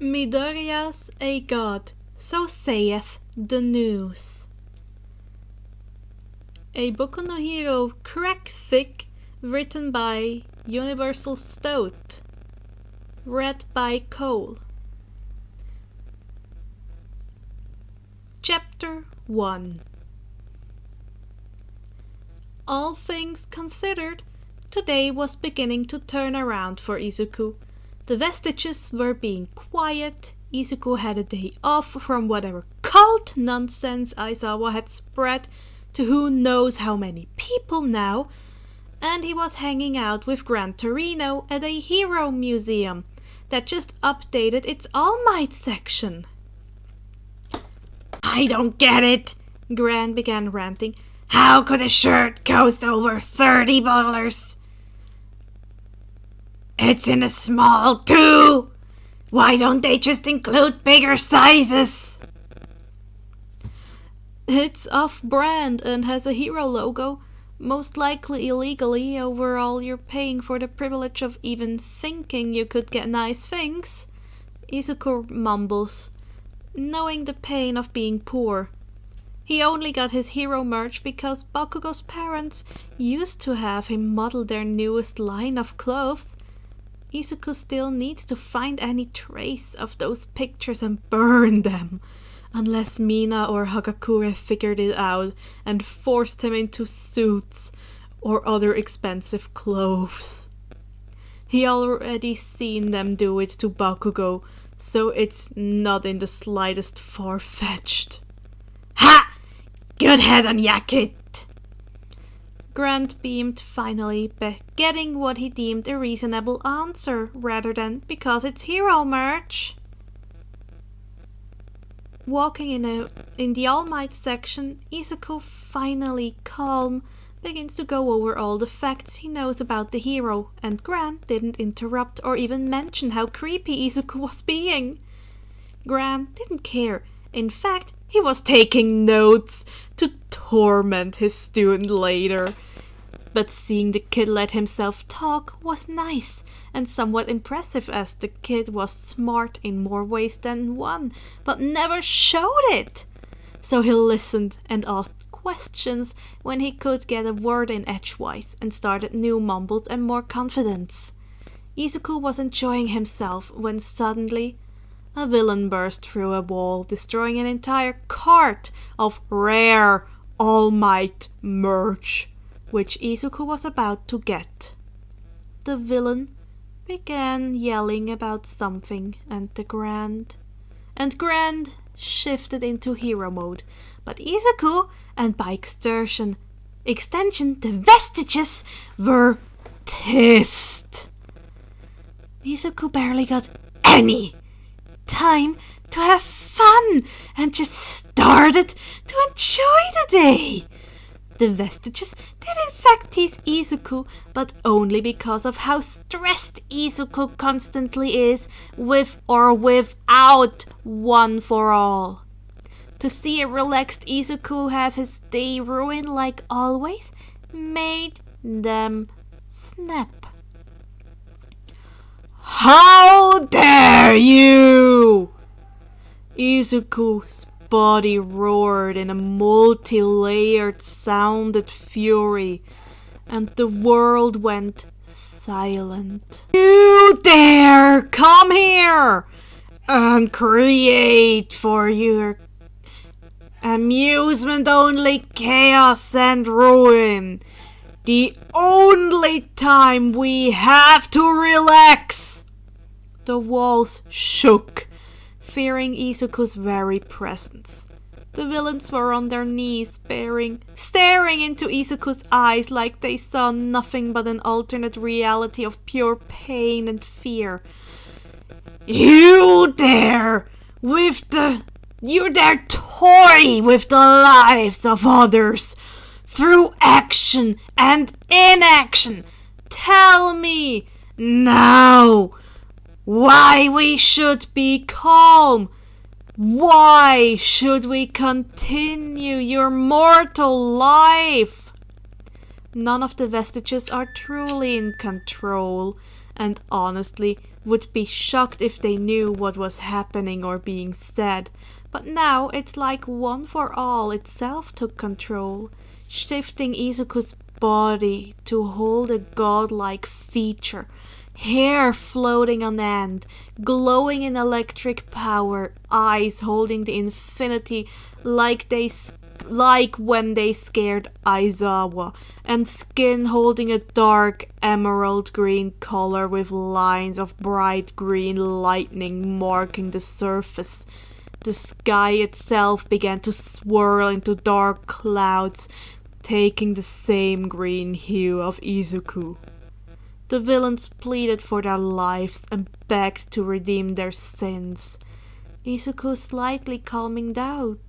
Midoriya's a god, so saith the news. A Boku no Hero crack fic written by Universal Stoat. Read by Cole. Chapter 1. All things considered, today was beginning to turn around for Izuku. The vestiges were being quiet. Izuku had a day off from whatever cult nonsense Aizawa had spread to who knows how many people now, and he was hanging out with Gran Torino at a hero museum that just updated its All Might section. I don't get it, Gran began ranting. How could a shirt cost over $30? It's in a small too. Why don't they just include bigger sizes? It's off-brand and has a hero logo, most likely illegally. Overall, you're paying for the privilege of even thinking you could get nice things. Izuku mumbles, knowing the pain of being poor. He only got his hero merch because Bakugo's parents used to have him model their newest line of clothes. Izuku still needs to find any trace of those pictures and burn them, unless Mina or Hagakure figured it out and forced him into suits or other expensive clothes. He already seen them do it to Bakugo, so it's not in the slightest far-fetched. Ha! Good head on ya, kid! Grant beamed finally, getting what he deemed a reasonable answer, rather than because it's hero merch. Walking in the All Might section, Izuku, finally calm, begins to go over all the facts he knows about the hero, and Grant didn't interrupt or even mention how creepy Izuku was being. Grant didn't care. In fact, he was taking notes to torment his student later. But seeing the kid let himself talk was nice and somewhat impressive, as the kid was smart in more ways than one, but never showed it. So he listened and asked questions when he could get a word in edgewise and started new mumbles and more confidence. Izuku was enjoying himself when suddenly a villain burst through a wall, destroying an entire cart of rare All Might merch, which Izuku was about to get. The villain began yelling about something, and Grand shifted into hero mode, but Izuku, and by extension the vestiges, were pissed. Izuku barely got any time to have fun and just started to enjoy the day. The vestiges did in fact tease Izuku, but only because of how stressed Izuku constantly is, with or without One for All. To see a relaxed Izuku have his day ruined like always made them snap. How dare you! Izuku's body roared in a multi-layered sounded fury, and the world went silent. You dare come here and create for your amusement only chaos and ruin. The only time we have to relax. The walls shook, fearing Izuku's very presence. The villains were on their knees, staring into Izuku's eyes like they saw nothing but an alternate reality of pure pain and fear. You dare toy with the lives of others through action and inaction. Tell me now why we should be calm. Why should we continue your mortal life? None of the vestiges are truly in control, and honestly would be shocked if they knew what was happening or being said. But now it's like One for All itself took control, shifting Izuku's body to hold a godlike feature, hair floating on end, glowing in electric power, eyes holding the infinity like when they scared Aizawa, and skin holding a dark emerald green color with lines of bright green lightning marking the surface. The sky itself began to swirl into dark clouds, taking the same green hue of Izuku. The villains pleaded for their lives and begged to redeem their sins. Izuku slightly calming down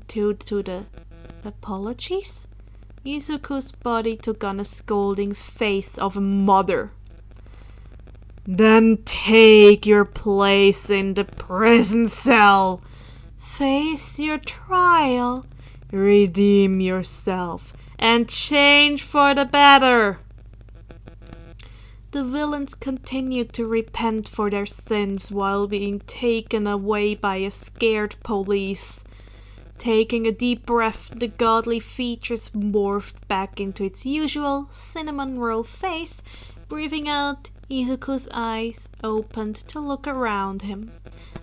to the apologies. Izuku's body took on a scolding face of a mother. Then take your place in the prison cell. Face your trial. Redeem yourself and change for the better. The villains continued to repent for their sins while being taken away by a scared police. Taking a deep breath, the godly features morphed back into its usual cinnamon roll face. Breathing out, Izuku's eyes opened to look around him,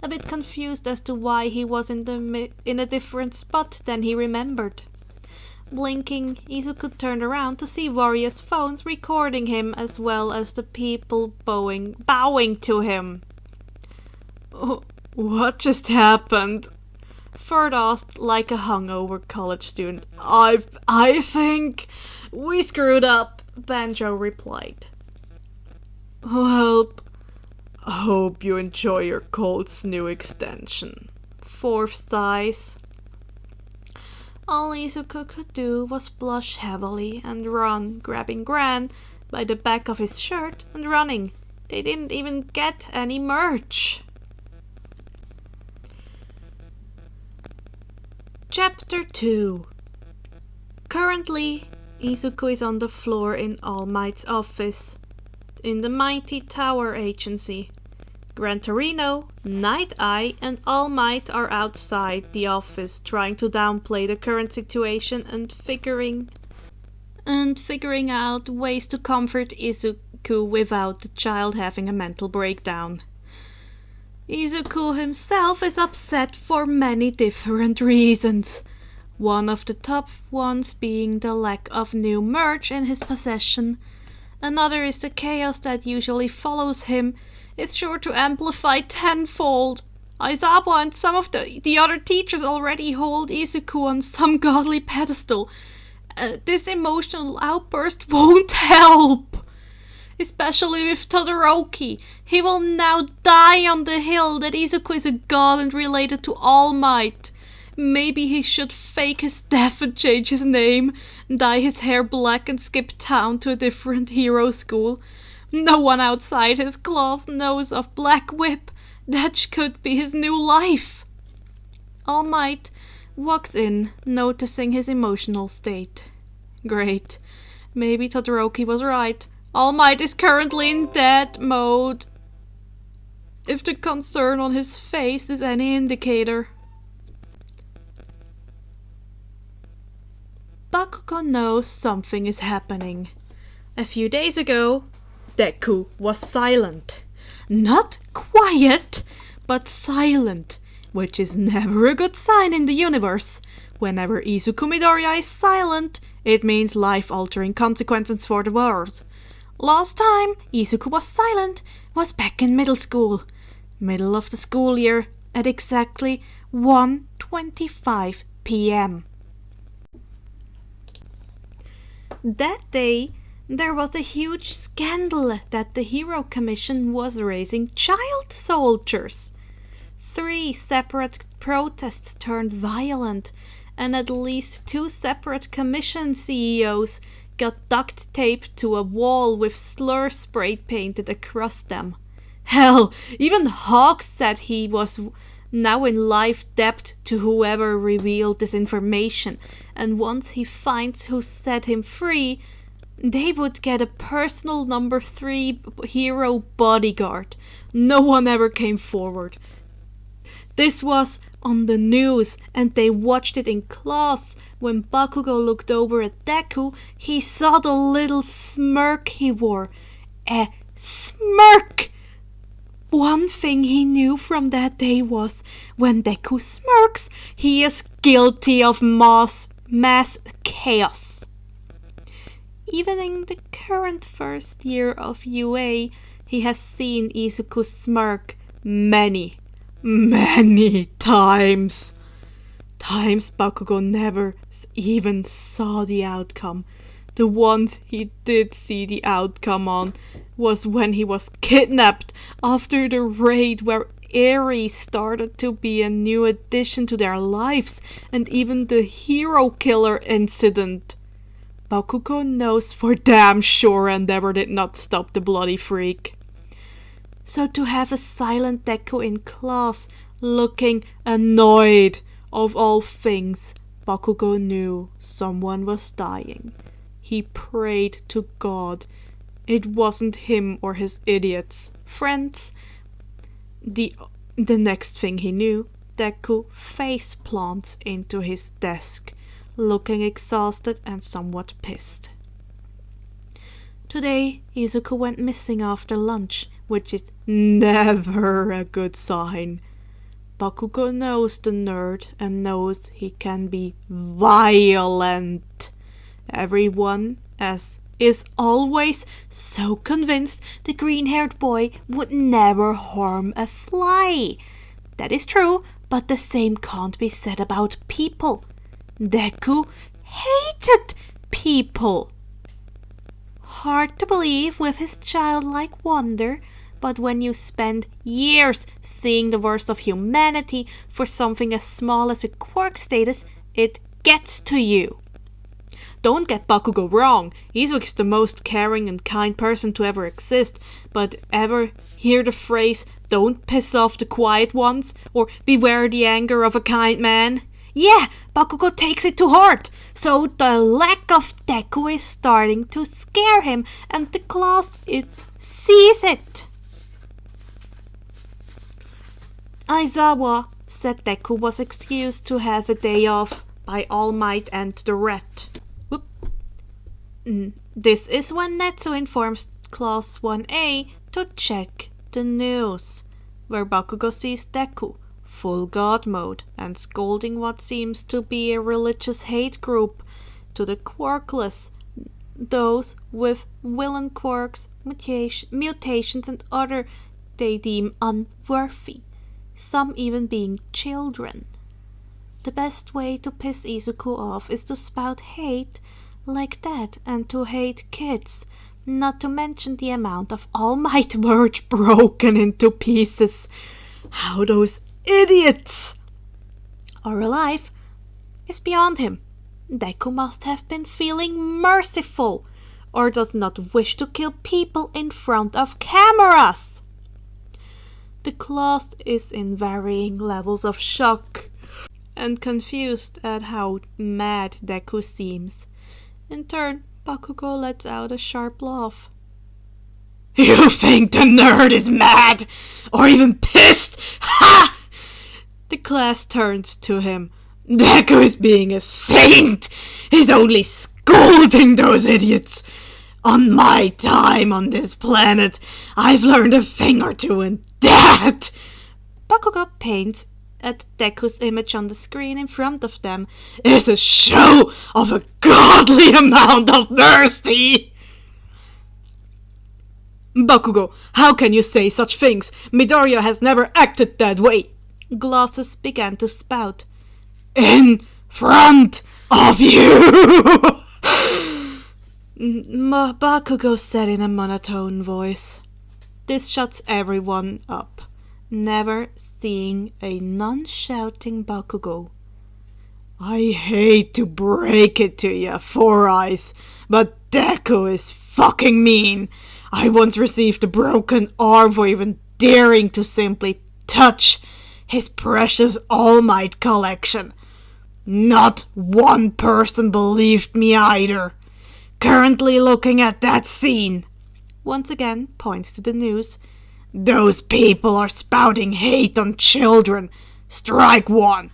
a bit confused as to why he was in a different spot than he remembered. Blinking, Izuku turned around to see various phones recording him as well as the people bowing to him. Oh, what just happened? Ferd asked like a hungover college student. I think we screwed up, Banjo replied. Well, hope you enjoy your cold snoo extension. Fourth sighs. All Izuku could do was blush heavily and run, grabbing Gran by the back of his shirt and running. They didn't even get any merch. Chapter 2. Currently, Izuku is on the floor in All Might's office, in the mighty Tower Agency. Gran Torino, Night Eye, and All Might are outside the office trying to downplay the current situation and figuring out ways to comfort Izuku without the child having a mental breakdown. Izuku himself is upset for many different reasons. One of the top ones being the lack of new merch in his possession. Another is the chaos that usually follows him. It's sure to amplify tenfold. Aizawa and some of the other teachers already hold Izuku on some godly pedestal. This emotional outburst won't help. Especially with Todoroki. He will now die on the hill that Izuku is a god and related to All Might. Maybe he should fake his death and change his name, dye his hair black and skip town to a different hero school. No one outside his class knows of Black Whip. That could be his new life. All Might walks in, noticing his emotional state. Great. Maybe Todoroki was right. All Might is currently in dead mode. If the concern on his face is any indicator. Bakugo knows something is happening. A few days ago, Deku was silent. Not quiet, but silent, which is never a good sign in the universe. Whenever Izuku Midoriya is silent, it means life-altering consequences for the world. Last time Izuku was silent was back in middle school. Middle of the school year at exactly 1:25 p.m. That day, there was a huge scandal that the Hero Commission was raising child soldiers. 3 separate protests turned violent, and at least 2 separate commission CEOs got duct taped to a wall with slur spray painted across them. Hell, even Hawks said he was now in life debt to whoever revealed this information, and once he finds who set him free, They would get a personal number 3 hero bodyguard. No one ever came forward. This was on the news, and they watched it in class. When Bakugo looked over at Deku, he saw the little smirk he wore. A smirk! One thing he knew from that day was, when Deku smirks, he is guilty of mass chaos. Even in the current first year of UA, he has seen Izuku smirk many times. Times Bakugo never even saw the outcome. The ones he did see the outcome on was when he was kidnapped after the raid where Eri started to be a new addition to their lives, and even the hero killer incident. Bakugo knows for damn sure Endeavor did not stop the bloody freak. So to have a silent Deku in class looking annoyed of all things, Bakugo knew someone was dying. He prayed to God. It wasn't him or his idiots friends. The next thing he knew, Deku face plants into his desk, looking exhausted and somewhat pissed. Today, Izuku went missing after lunch, which is never a good sign. Bakugo knows the nerd and knows he can be violent. Everyone is always so convinced the green-haired boy would never harm a fly. That is true, but the same can't be said about people. Deku hated people. Hard to believe with his childlike wonder, but when you spend years seeing the worst of humanity for something as small as a quirk status, it gets to you. Don't get Bakugo wrong, Izuku is the most caring and kind person to ever exist, but ever hear the phrase, "Don't piss off the quiet ones," or "Beware the anger of a kind man"? Yeah, Bakugo takes it to heart, so the lack of Deku is starting to scare him, and the class sees it. Aizawa said Deku was excused to have a day off by All Might and the Rat. This is when Netsu informs Class 1A to check the news, where Bakugo sees Deku, full god mode, and scolding what seems to be a religious hate group to the quirkless, those with villain quirks, mutations and other they deem unworthy, some even being children. The best way to piss Izuku off is to spout hate like that and to hate kids, not to mention the amount of All Might merch broken into pieces. How those idiots are alive is beyond him. Deku must have been feeling merciful, or does not wish to kill people in front of cameras. The class is in varying levels of shock and confused at how mad Deku seems. In turn, Bakugo lets out a sharp laugh. You think the nerd is mad? Or even pissed? Ha! The class turns to him. Deku is being a saint. He's only scolding those idiots. On my time on this planet, I've learned a thing or two in that. Bakugo paints at Deku's image on the screen in front of them is a show of a godly amount of mercy. Bakugo, how can you say such things? Midoriya has never acted that way. Glasses began to spout. In front of you! Bakugo said in a monotone voice. This shuts everyone up, never seeing a non-shouting Bakugo. I hate to break it to ya, Four Eyes, but Deku is fucking mean. I once received a broken arm for even daring to simply touch his precious All Might collection. Not one person believed me either. currently looking at that scene. Once again points to the news. Those people are spouting hate on children. Strike 1.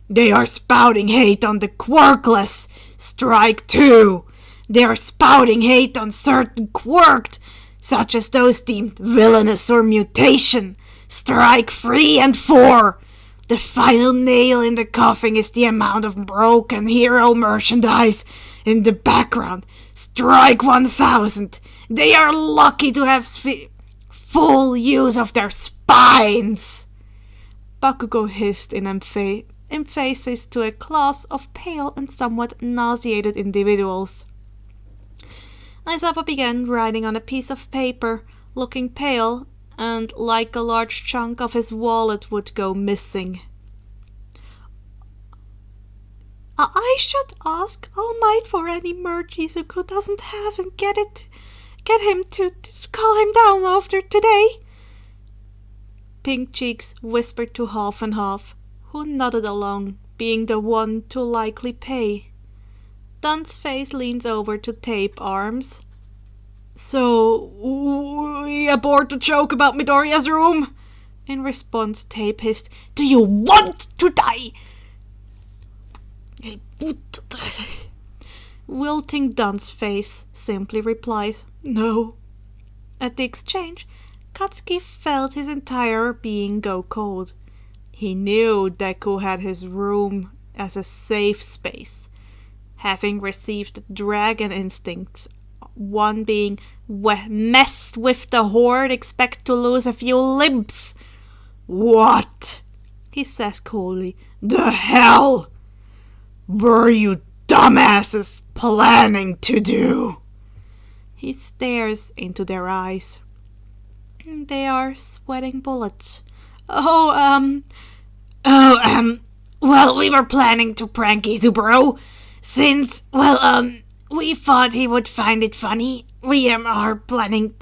They are spouting hate on the quirkless. Strike 2. They are spouting hate on certain quirked, such as those deemed villainous or mutation. Strike 3 and 4. The final nail in the coffin is the amount of broken hero merchandise in the background. Strike 1000. They are lucky to have full use of their spines. Bakugo hissed in emphasis to a class of pale and somewhat nauseated individuals. Aizawa began writing on a piece of paper, looking pale, and like a large chunk of his wallet would go missing. I should ask All Might for any merch Izuku doesn't have and get him to call him down after today. Pink Cheeks whispered to Half and Half, who nodded along, being the one to likely pay. Dun's face leans over to Tape Arms. So, we aboard the joke about Midoriya's room? In response, Tape hissed, Do you want to die? Wilting Dun's face simply replies, No. At the exchange, Katsuki felt his entire being go cold. He knew Deku had his room as a safe space, having received dragon instincts, one being messed with the horde, expect to lose a few limbs. What? He says coolly. The hell were you dumbasses planning to do? He stares into their eyes. They are sweating bullets. Well, we were planning to prank Izuburo, since, we thought he would find it funny. We're planning,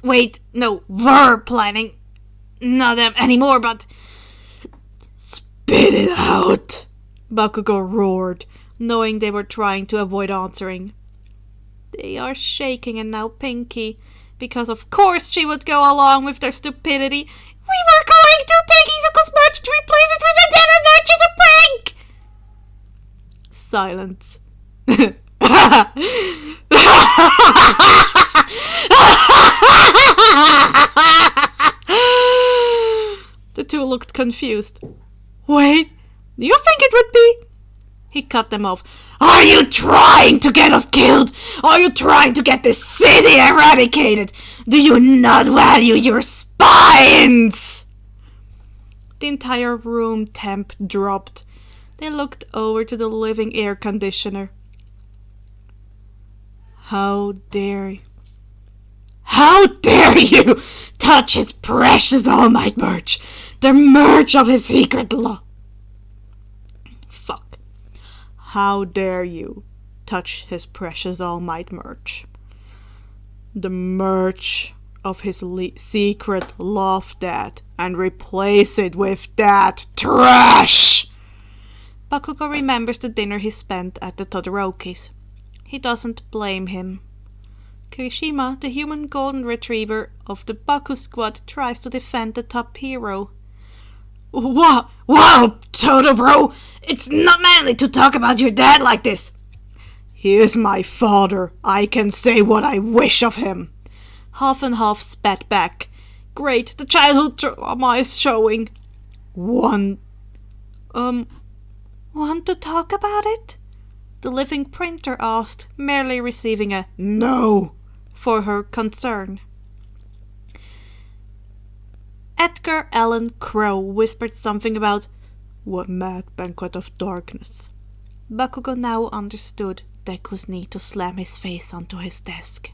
not them anymore, but... Spit it out, Bakugo roared, knowing they were trying to avoid answering. They are shaking and now Pinky, because of course she would go along with their stupidity. We were going to take Izuku's merch to replace it with a dinner merch as a prank! Silence. The two looked confused. Wait, do you think it would be? He cut them off. Are you trying to get us killed? Are you trying to get this city eradicated? Do you not value your spines? The entire room temp dropped. They looked over to the living air conditioner. How dare you touch his precious All Might merch, the merch of his secret law. How dare you touch his precious All Might merch? The merch of his secret love debt, and replace it with that trash! Bakugo remembers the dinner he spent at the Todoroki's. He doesn't blame him. Kirishima, the human golden retriever of the Baku squad, tries to defend the top hero. Wow, Totobro! It's not manly to talk about your dad like this. He is my father. I can say what I wish of him. Half and Half spat back. Great, the childhood trauma is showing. Want to talk about it? The living printer asked, merely receiving a no for her concern. Edgar Allan Crow whispered something about what mad banquet of darkness. Bakugo now understood Deku's need to slam his face onto his desk.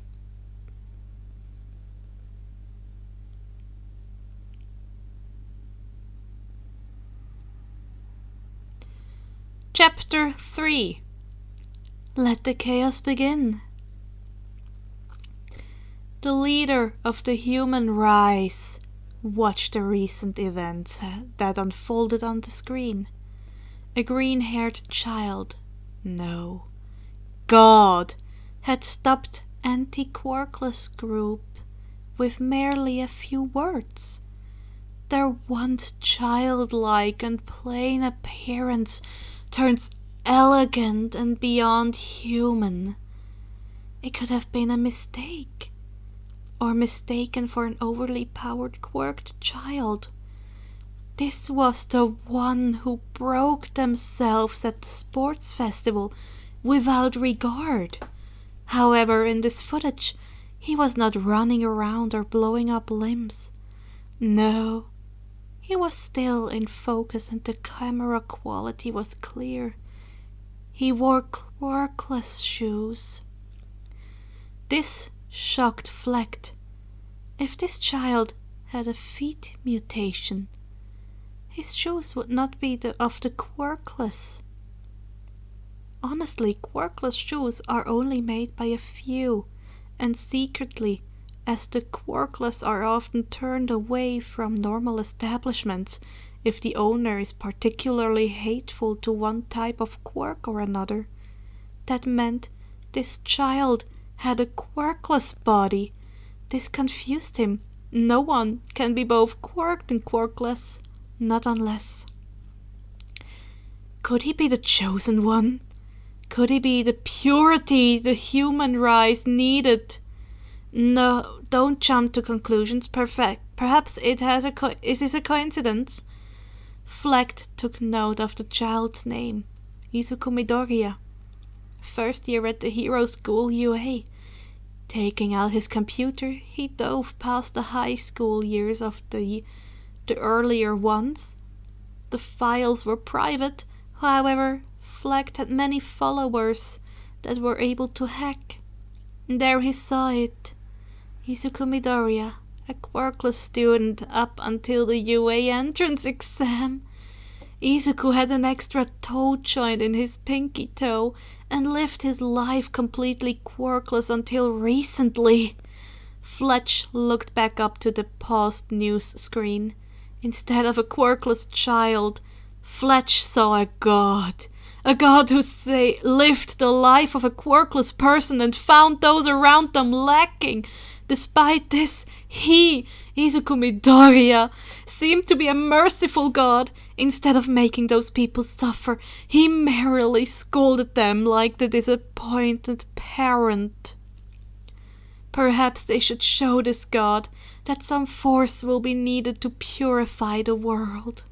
Chapter 3. Let the chaos begin. The leader of the human race watched the recent events that unfolded on the screen. A green-haired child, no, God, had stopped anti-quirkless group with merely a few words. Their once childlike and plain appearance turns elegant and beyond human. It could have been a mistake, or mistaken for an overly powered quirked child. This was the one who broke themselves at the sports festival without regard. However, in this footage, he was not running around or blowing up limbs. No, he was still in focus and the camera quality was clear. He wore quirkless shoes. This shocked Fleck. If this child had a feet mutation, his shoes would not be of the quirkless. Honestly, quirkless shoes are only made by a few, and secretly, as the quirkless are often turned away from normal establishments if the owner is particularly hateful to one type of quirk or another. That meant this child had a quirkless body. This confused him. No one can be both quirked and quirkless. Not unless. Could he be the chosen one? Could he be the purity the human race needed? No, don't jump to conclusions. Perhaps it is a coincidence. Fleck took note of the child's name, Izuku Midoriya. First year at the Hero School UA. Taking out his computer, he dove past the high school years of the earlier ones. The files were private, however, Fleck had many followers that were able to hack. And there he saw it. Izuku Midoriya, a quirkless student up until the UA entrance exam. Izuku had an extra toe joint in his pinky toe and lived his life completely quirkless until recently. Fletch looked back up to the paused news screen. Instead of a quirkless child, Fletch saw a god who lived the life of a quirkless person and found those around them lacking. Despite this, he, Izuku Midoriya, seemed to be a merciful god. Instead of making those people suffer, he merely scolded them like the disappointed parent. Perhaps they should show this god that some force will be needed to purify the world.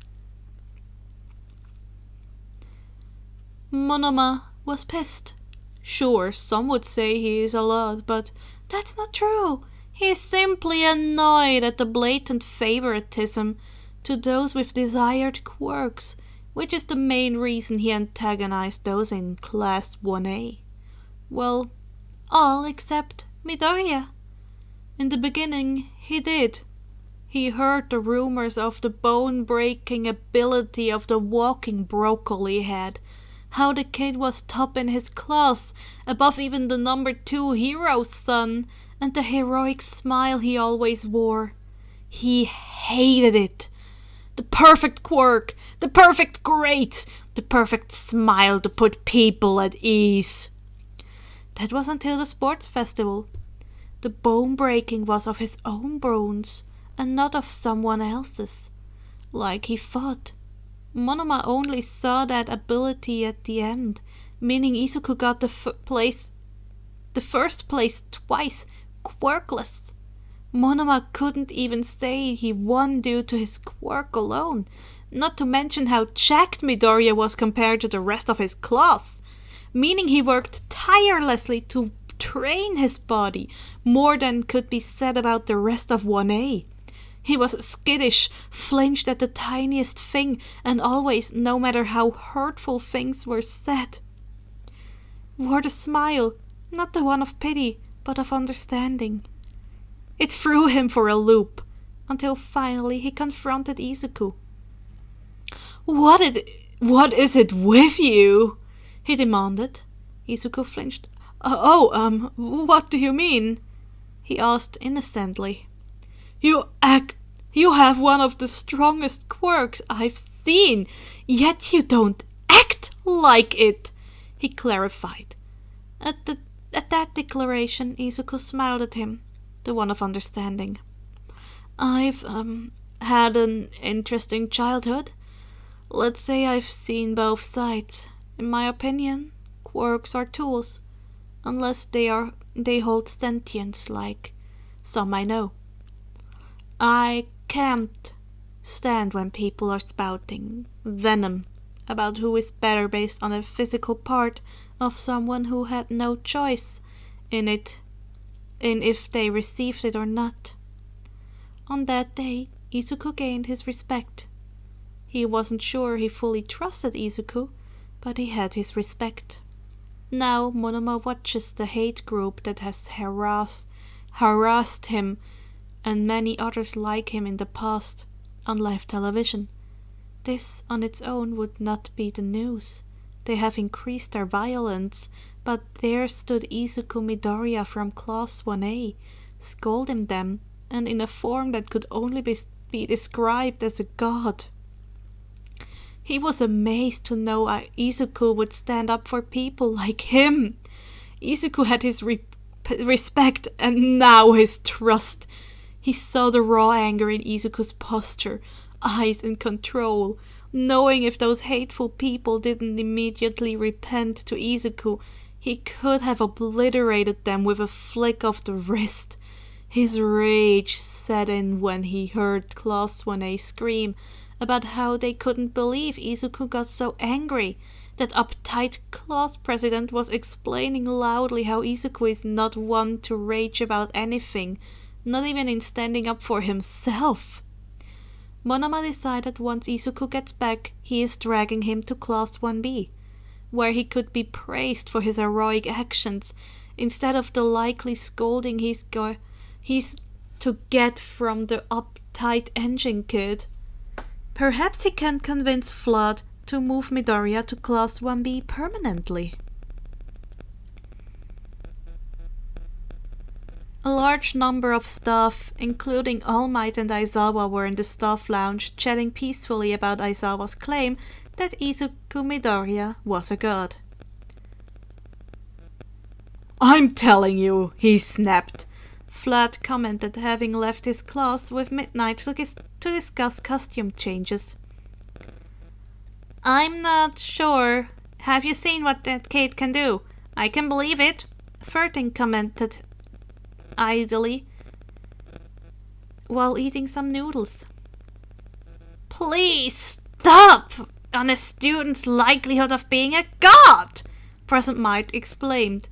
Monoma was pissed. Sure, some would say he is a lot, but that's not true. He is simply annoyed at the blatant favoritism to those with desired quirks, which is the main reason he antagonized those in Class 1A. Well, all except Midoriya. In the beginning, he did. He heard the rumors of the bone-breaking ability of the walking broccoli head, how the kid was top in his class, above even the number 2 hero's son, and the heroic smile he always wore. He hated it. The perfect quirk, the perfect grace, the perfect smile to put people at ease. That was until the sports festival. The bone breaking was of his own bones, and not of someone else's, like he thought. Monoma only saw that ability at the end, meaning Izuku got the first place twice, quirkless. Monoma couldn't even say he won due to his quirk alone, not to mention how jacked Midoriya was compared to the rest of his class, meaning he worked tirelessly to train his body, more than could be said about the rest of 1A. He was skittish, flinched at the tiniest thing, and always, no matter how hurtful things were said, wore the smile, not the one of pity, but of understanding. It threw him for a loop, until finally he confronted Izuku. What is it with you? He demanded. Izuku flinched. What do you mean? He asked innocently. You have one of the strongest quirks I've seen, yet you don't act like it, he clarified. At that declaration, Izuku smiled at him, the one of understanding. I've, had an interesting childhood. Let's say I've seen both sides. In my opinion, quirks are tools, unless they hold sentience like some I know. I can't stand when people are spouting venom about who is better based on a physical part of someone who had no choice in if they received it or not. On that day, Izuku gained his respect. He wasn't sure he fully trusted Izuku, but he had his respect. Now Monoma watches the hate group that has harassed him and many others like him in the past on live television. This on its own would not be the news. They have increased their violence, but there stood Izuku Midoriya from Class 1A, scolding them, and in a form that could only be described as a god. He was amazed to know Izuku would stand up for people like him. Izuku had his respect and now his trust. He saw the raw anger in Izuku's posture, eyes in control, knowing if those hateful people didn't immediately repent to Izuku, he could have obliterated them with a flick of the wrist. His rage set in when he heard Class 1A scream about how they couldn't believe Izuku got so angry. That uptight class president was explaining loudly how Izuku is not one to rage about anything, not even in standing up for himself. Monoma decided once Izuku gets back, he is dragging him to Class 1B, where he could be praised for his heroic actions, instead of the likely scolding he's to get from the uptight engine kid. Perhaps he can convince Flood to move Midoriya to Class 1B permanently. A large number of staff, including All Might and Aizawa, were in the staff lounge chatting peacefully about Aizawa's claim that Izuku Midoriya was a god. I'm telling you, he snapped. Flood commented, having left his class with Midnight to discuss costume changes. I'm not sure. Have you seen what that kid can do? I can believe it, Furting commented idly while eating some noodles. Please stop on a student's likelihood of being a god, Present Might exclaimed.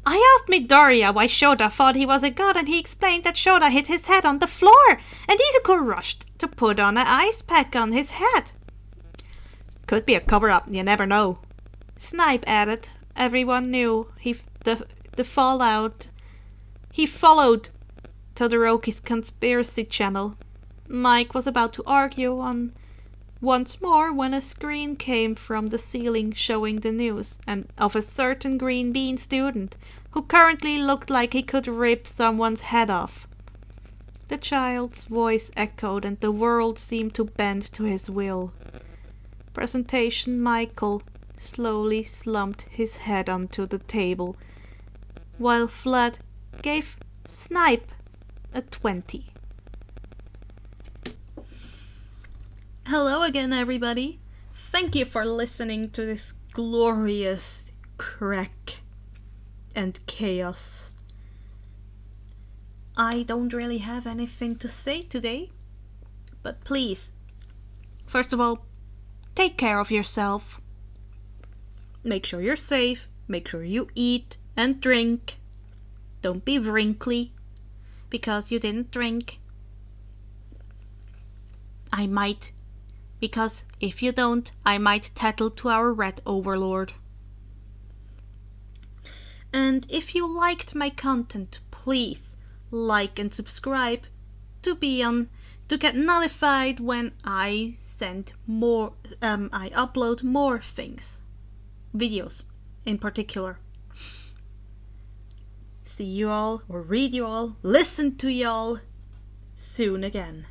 I asked Midoriya why Shota thought he was a god, and he explained that Shota hit his head on the floor, and Izuku rushed to put on an ice pack on his head. Could be a cover-up, you never know, Snipe added. Everyone knew he followed Todoroki's conspiracy channel. Mike was about to argue on once more when a screen came from the ceiling showing the news and of a certain green bean student who currently looked like he could rip someone's head off. The child's voice echoed and the world seemed to bend to his will. Presentation Michael slowly slumped his head onto the table, while Flood gave Snipe a 20. Hello again, everybody. Thank you for listening to this glorious crack and chaos. I don't really have anything to say today, but please, first of all, take care of yourself. Make sure you're safe, make sure you eat and drink. Don't be wrinkly because you didn't drink. Because if you don't, I might tattle to our red overlord. And if you liked my content, please like and subscribe to get notified when I upload more things, videos in particular. See you all, or read you all, listen to y'all soon again.